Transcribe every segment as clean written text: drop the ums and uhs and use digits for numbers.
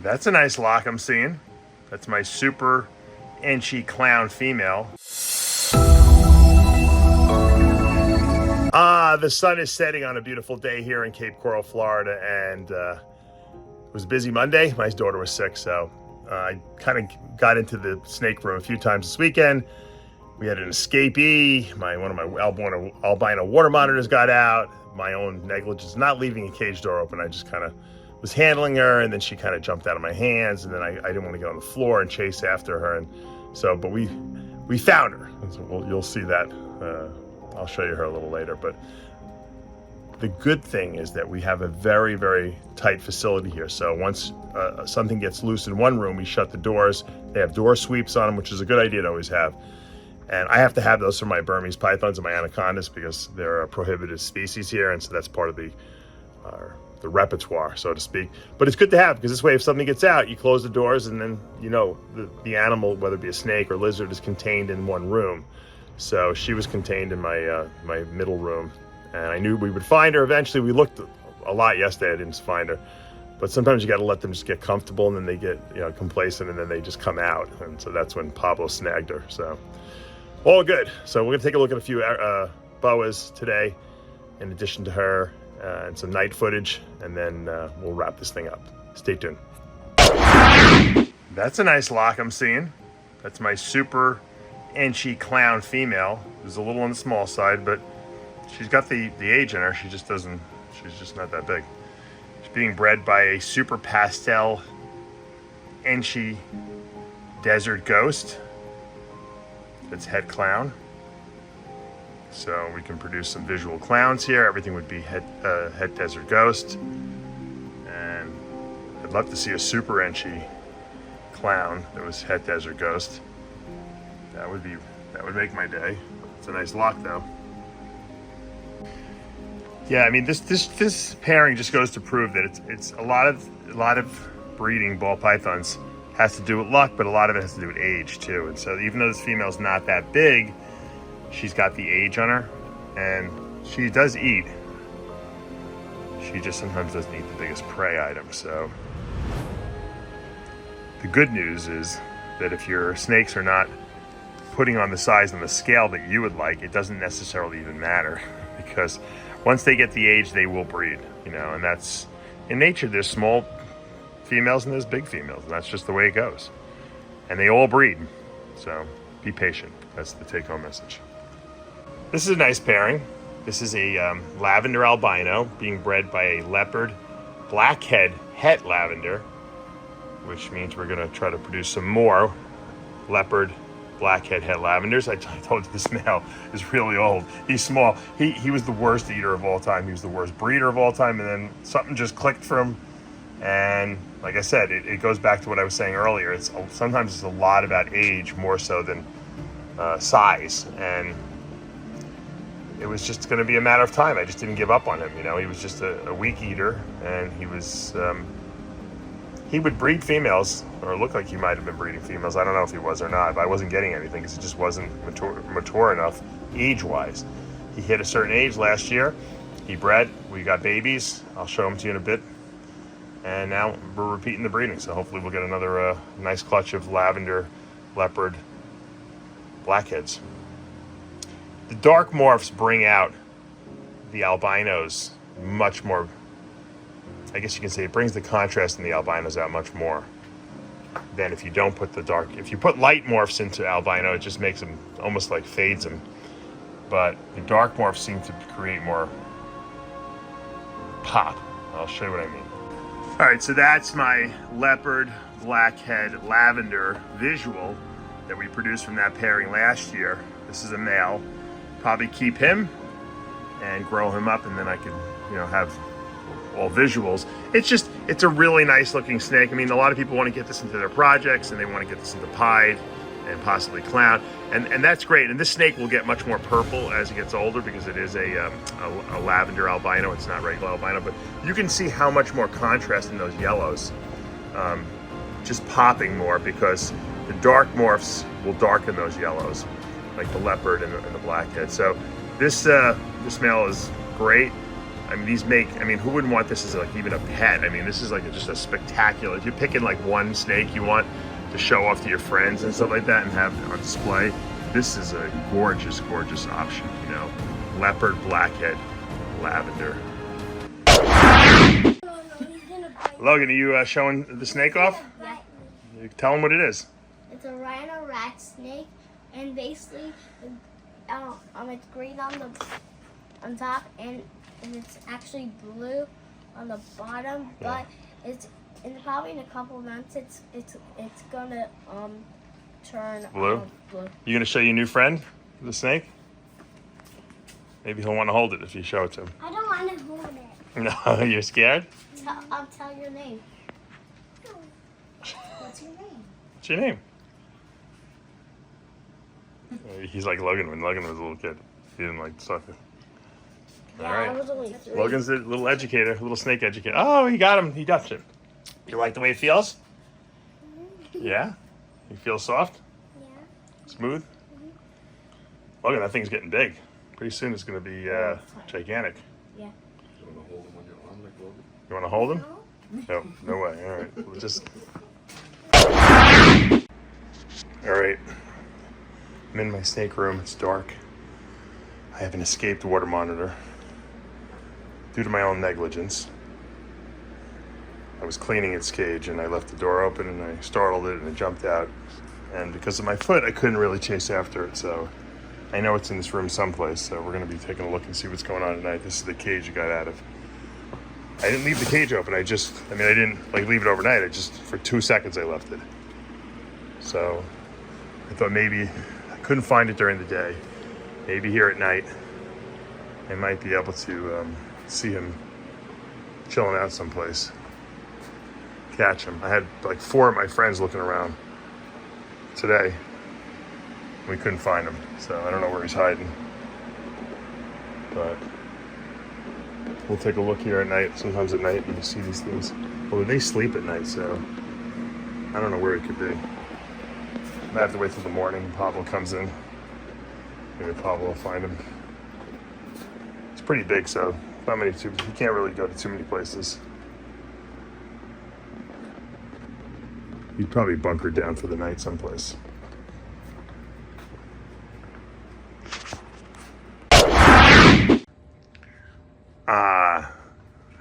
That's a nice lock I'm seeing. That's my super inchy clown female. The sun is setting on a beautiful day here in Cape Coral, Florida, and it was a busy Monday. My daughter was sick, so I kind of got into the snake room a few times this weekend. We had an escapee. One of my albino water monitors got out. My own negligence, not leaving a cage door open. I just kind of was handling her, and then she kind of jumped out of my hands, and then I didn't want to get on the floor and chase after her, and so, but we found her. So you'll see that. I'll show you her a little later, but the good thing is that we have a very, very tight facility here. So once something gets loose in one room, we shut the doors. They have door sweeps on them, which is a good idea to always have. And I have to have those for my Burmese pythons and my anacondas because they're a prohibited species here, and so that's part of the repertoire, so to speak. But it's good to have because this way, if something gets out, you close the doors, and then you know the animal, whether it be a snake or lizard, is contained in one room. So she was contained in my my middle room, and I knew we would find her eventually. We looked a lot yesterday, I didn't find her, but sometimes you got to let them just get comfortable, and then they get complacent, and then they just come out, and so that's when Pablo snagged her. So all good. So we're gonna take a look at a few boas today, in addition to her, and some night footage, and then we'll wrap this thing up. Stay tuned. That's a nice lock I'm seeing. That's my super inchy clown female. It was a little on the small side, but she's got the age in her. She's just not that big. She's being bred by a super pastel inchy desert ghost. That's head clown. So we can produce some visual clowns here. Everything would be head desert ghost. And I'd love to see a super inchy clown that was head desert ghost. That would make my day. It's a nice lock though. Yeah, I mean this pairing just goes to prove that it's a lot of breeding ball pythons has to do with luck, but a lot of it has to do with age too. And so even though this female's not that big, she's got the age on her, and she does eat. She just sometimes doesn't eat the biggest prey item. So the good news is that if your snakes are not putting on the size on the scale that you would like, it doesn't necessarily even matter, because once they get the age, they will breed, and that's in nature. There's small females and there's big females, and that's just the way it goes, and they all breed. So be patient. That's the take-home message. This is a nice pairing. This is a lavender albino being bred by a leopard blackhead het lavender, which means we're going to try to produce some more leopard blackhead het lavenders. I told you this male is really old. He's small. He was the worst eater of all time. He was the worst breeder of all time, and then something just clicked for him. And like I said, it goes back to what I was saying earlier. Sometimes it's a lot about age more so than size, and it was just going to be a matter of time. I just didn't give up on him. He was just a weak eater, and he was he would breed females, or look like he might have been breeding females. I don't know if he was or not, but I wasn't getting anything because it just wasn't mature enough age-wise. He hit a certain age last year. He bred. We got babies. I'll show them to you in a bit. And now we're repeating the breeding, so hopefully we'll get another nice clutch of lavender, leopard, blackheads. The dark morphs bring out the albinos much more. I guess you can say it brings the contrast in the albinos out much more than if you don't put the dark. If you put light morphs into albino, it just makes them almost like fades them. But the dark morphs seem to create more pop. I'll show you what I mean. All right, so that's my leopard, blackhead, lavender visual that we produced from that pairing last year. This is a male. Probably keep him and grow him up, and then I could, have all visuals. It's a really nice looking snake. I mean, a lot of people want to get this into their projects, and they want to get this into pied and possibly clown, and that's great. And this snake will get much more purple as it gets older because it is a lavender albino. It's not regular albino, but you can see how much more contrast in those yellows, just popping more, because the dark morphs will darken those yellows, like the leopard and the blackhead. So this male is great. I mean, these make, I mean, who wouldn't want this as like even a pet? I mean, this is like just a spectacular, if you're picking like one snake you want to show off to your friends and stuff like that and have on display, this is a gorgeous, gorgeous option, you know. Leopard, blackhead, lavender. Logan, are you showing the snake off? Yeah. You tell him what it is. It's a rhino rat snake, and basically, it's green on top, and it's actually blue on the bottom. Yeah. But it's probably in a couple of months, it's gonna turn blue. Blue. You gonna show your new friend the snake? Maybe he'll want to hold it if you show it to him. I don't want to hold it. No, you're scared? I'll tell your name. What's your name? What's your name? He's like Logan when Logan was a little kid. He didn't like soccer. Yeah, All right. I was only 3. Logan's a little educator, a little snake educator. Oh, he got him. He touched it. You like the way it feels? Yeah? You feel soft? Yeah. Smooth? Logan, that thing's getting big. Pretty soon it's going to be gigantic. Yeah. You want to hold him on your arm like Logan? You want to hold him? No. No, no way. All right. We'll just... All right. I'm in my snake room. It's dark. I have an escaped water monitor due to my own negligence. I was cleaning its cage and I left the door open and I startled it and it jumped out. And because of my foot, I couldn't really chase after it. So I know it's in this room someplace. So we're going to be taking a look and see what's going on tonight. This is the cage it got out of. I didn't leave the cage open. I didn't like leave it overnight. I just, for 2 seconds, I left it. So I thought maybe I couldn't find it during the day. Maybe here at night, I might be able to see him chilling out someplace. Catch him. I had like 4 of my friends looking around today. We couldn't find him, so I don't know where he's hiding. But we'll take a look here at night. Sometimes at night you see these things. Well, they sleep at night, so I don't know where it could be. I have to wait till the morning. Pablo comes in. Maybe Pablo will find him. It's pretty big, so not many. He can't really go to too many places. He'd probably bunker down for the night someplace.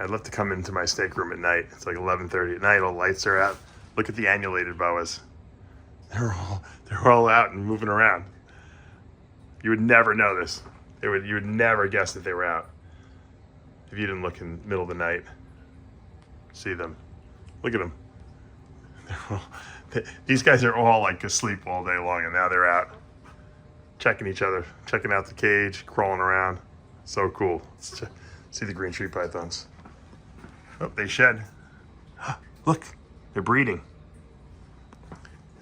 I'd love to come into my snake room at night. It's like 11:30 at night. All the lights are out. Look at the annulated boas. They're all out and moving around. You would never know this. You would never guess that they were out if you didn't look in the middle of the night. See them. Look at them. These guys are all like asleep all day long, and now they're out checking each other, checking out the cage, crawling around. So cool. See the green tree pythons. Oh, they shed. Look, they're breeding.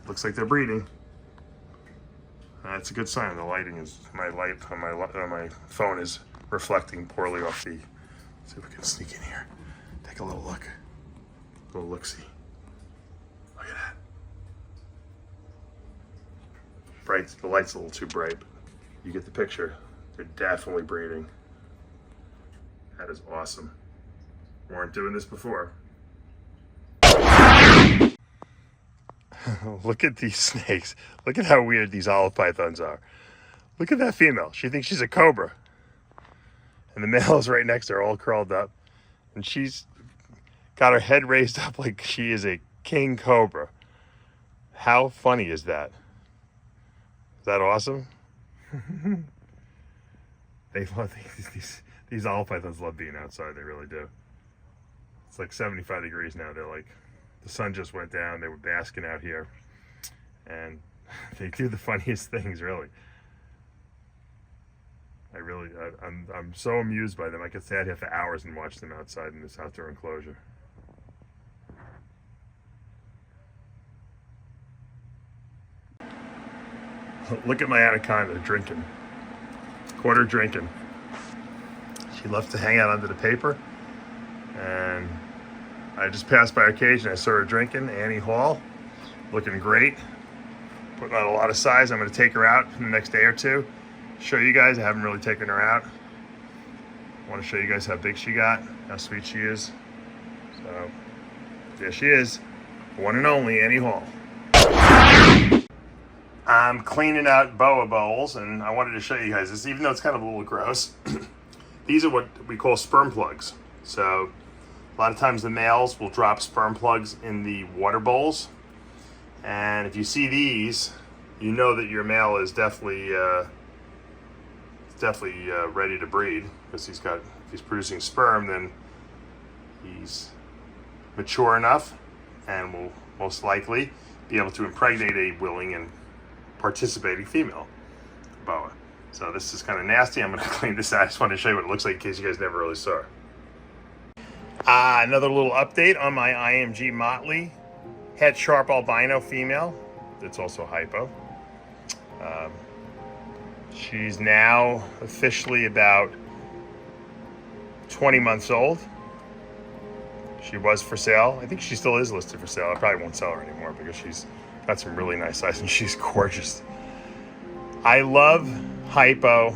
Looks like they're breeding. That's a good sign. The lighting is, my light on my phone is reflecting poorly off the. Let's see if we can sneak in here. Take a little look. A little look-see. Look at that. Bright. The light's a little too bright. You get the picture. They're definitely breeding. That is awesome. Weren't doing this before. Look at these snakes. Look at how weird these olive pythons are. Look at that female. She thinks she's a cobra. And the male is right next to her, all curled up. And she's got her head raised up like she is a king cobra. How funny is that? Is that awesome? They love these olive pythons love being outside. They really do. It's like 75 degrees now. They're like, the sun just went down. They were basking out here. And they do the funniest things, really. I'm so amused by them. I could stay out here for hours and watch them outside in this outdoor enclosure. Look at my anaconda drinking. Quarter drinking. She loves to hang out under the paper. And I just passed by her cage and I saw her drinking. Annie Hall, looking great. Putting on a lot of size. I'm going to take her out in the next day or two. Show you guys. I haven't really taken her out. I want to show you guys how big she got, how sweet she is. So there she is, one and only Annie Hall. I'm cleaning out boa bowls, and I wanted to show you guys this, even though it's kind of a little gross. These are what we call sperm plugs. So a lot of times the males will drop sperm plugs in the water bowls, and if you see these, you know that your male is definitely ready to breed, because if he's producing sperm, then he's mature enough and will most likely be able to impregnate a willing and participating female boa. So this is kind of nasty. I'm going to clean this out. I just wanted to show you what it looks like in case you guys never really saw it. Another little update on my IMG Motley head sharp albino female that's also hypo. She's now officially about 20 months old. She was for sale. I think she still is listed for sale. I probably won't sell her anymore because she's got some really nice size and she's gorgeous. I love hypo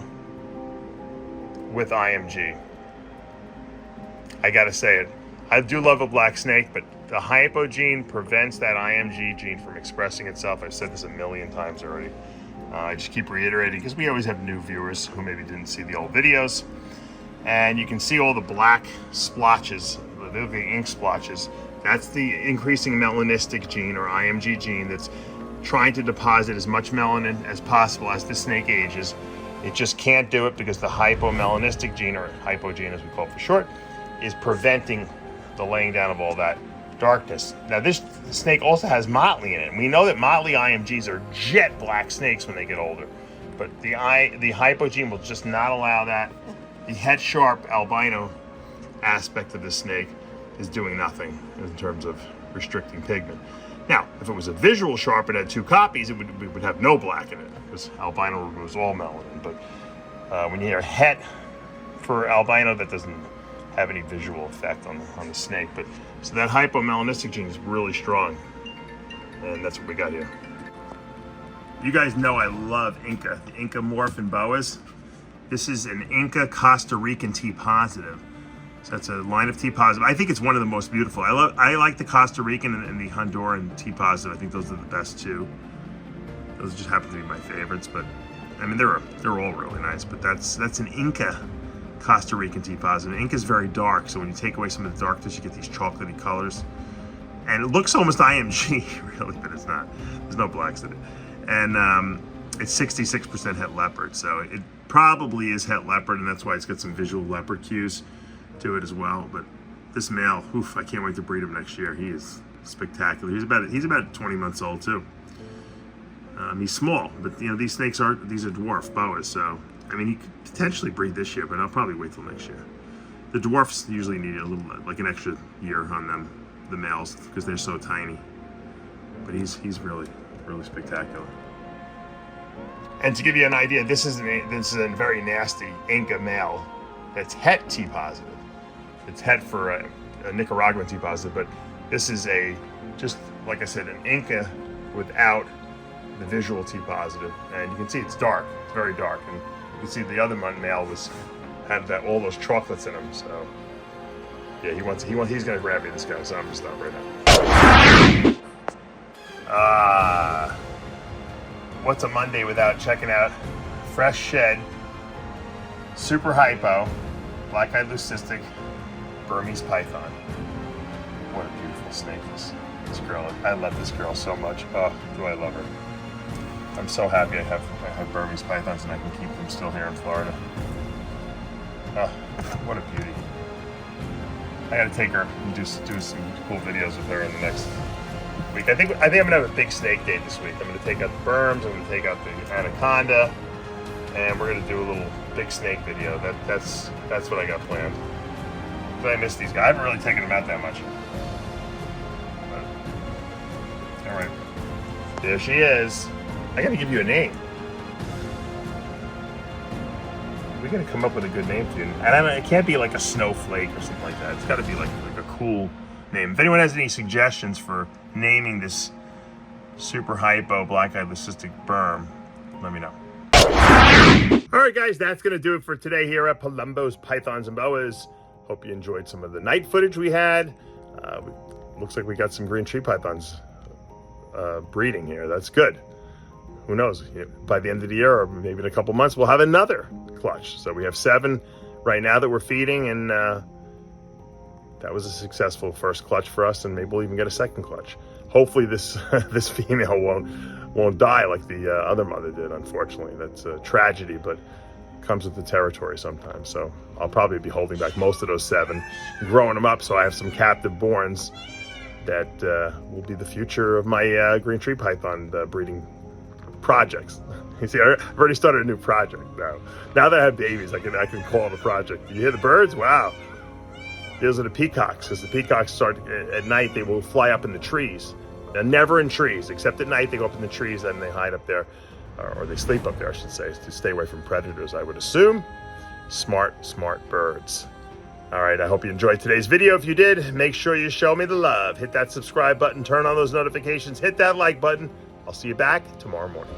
with IMG. I gotta say it. I do love a black snake, but the hypo gene prevents that IMG gene from expressing itself. I've said this a million times already. I just keep reiterating because we always have new viewers who maybe didn't see the old videos. And you can see all the black splotches, the ink splotches. That's the increasing melanistic gene, or IMG gene, that's trying to deposit as much melanin as possible as the snake ages. It just can't do it because the hypomelanistic gene, or hypo gene as we call it for short, is preventing the laying down of all that darkness. Now this snake also has motley in it. And we know that motley IMGs are jet black snakes when they get older, but the hypo gene will just not allow that. The head sharp albino aspect of the snake is doing nothing in terms of restricting pigment. Now, if it was a visual sharp and had two copies, we would have no black in it because albino removes all melanin. But when you hear het for albino, that doesn't have any visual effect on the snake. But so that hypomelanistic gene is really strong, and that's what we got here. You guys know I love Inca, the Inca morph and boas. This is an Inca Costa Rican T positive. So that's a line of T positive. I think it's one of the most beautiful. I like the Costa Rican and the Honduran T positive. I think those are the best two. Those just happen to be my favorites, but I mean they're all really nice. But that's an Inca Costa Rican T positive. Inca is very dark, so when you take away some of the darkness, you get these chocolatey colors, and it looks almost IMG really, but it's not. There's no blacks in it, and it's 66% het leopard, so it probably is het leopard, and that's why it's got some visual leopard cues to it as well. But this male, oof, I can't wait to breed him next year. He is spectacular. He's about 20 months old too. He's small, but you know these snakes are dwarf boas, so I mean he could potentially breed this year, but I'll probably wait till next year. The dwarfs usually need a little, like an extra year on them, the males, because they're so tiny. But he's really spectacular. And to give you an idea, this is a very nasty Inca male that's het T positive. It's het for a Nicaraguan T positive, but this is just like I said, an Inca without the visual T positive, and you can see it's dark. It's very dark, and you can see the other male had all those chocolates in him. So yeah, he's gonna grab me, this guy. So I'm gonna stop right now. What's a Monday without checking out fresh shed, super hypo, black-eyed leucistic Burmese python. What a beautiful snake this girl. I love this girl so much. Oh, do I love her. I'm so happy I have Burmese pythons and I can keep them still here in Florida. Oh, what a beauty. I gotta take her and do some cool videos with her in the next week. I think I'm gonna have a big snake day this week. I'm gonna take out the Burms, I'm gonna take out the anaconda, and we're gonna do a little big snake video. That's what I got planned. But I miss these guys. I haven't really taken them out that much. But, all right, there she is. I gotta give you a name. We gotta come up with a good name for you. And it can't be like a snowflake or something like that. It's gotta be like a cool name. If anyone has any suggestions for naming this super hypo black-eyed leucistic Burm, let me know. All right, guys, that's going to do it for today here at Palumbo's Pythons and Boas. Hope you enjoyed some of the night footage we had. Looks like we got some green tree pythons breeding here. That's good. Who knows? By the end of the year, or maybe in a couple months, we'll have another clutch. So we have 7 right now that we're feeding, and that was a successful first clutch for us, and maybe we'll even get a second clutch. Hopefully this this female won't die like the other mother did, unfortunately. That's a tragedy, but comes with the territory sometimes. So I'll probably be holding back most of those 7, growing them up so I have some captive borns that will be the future of my green tree python breeding projects. You see, I've already started a new project now. Now that I have babies, I can call it a project. You hear the birds? Wow. Those are the peacocks, because the peacocks start at night. They will fly up in the trees. They're never in trees, except at night. They go up in the trees and they hide up there, or they sleep up there, I should say, to stay away from predators, I would assume. Smart birds. All right, I hope you enjoyed today's video. If you did, make sure you show me the love. Hit that subscribe button, turn on those notifications, hit that like button. I'll see you back tomorrow morning.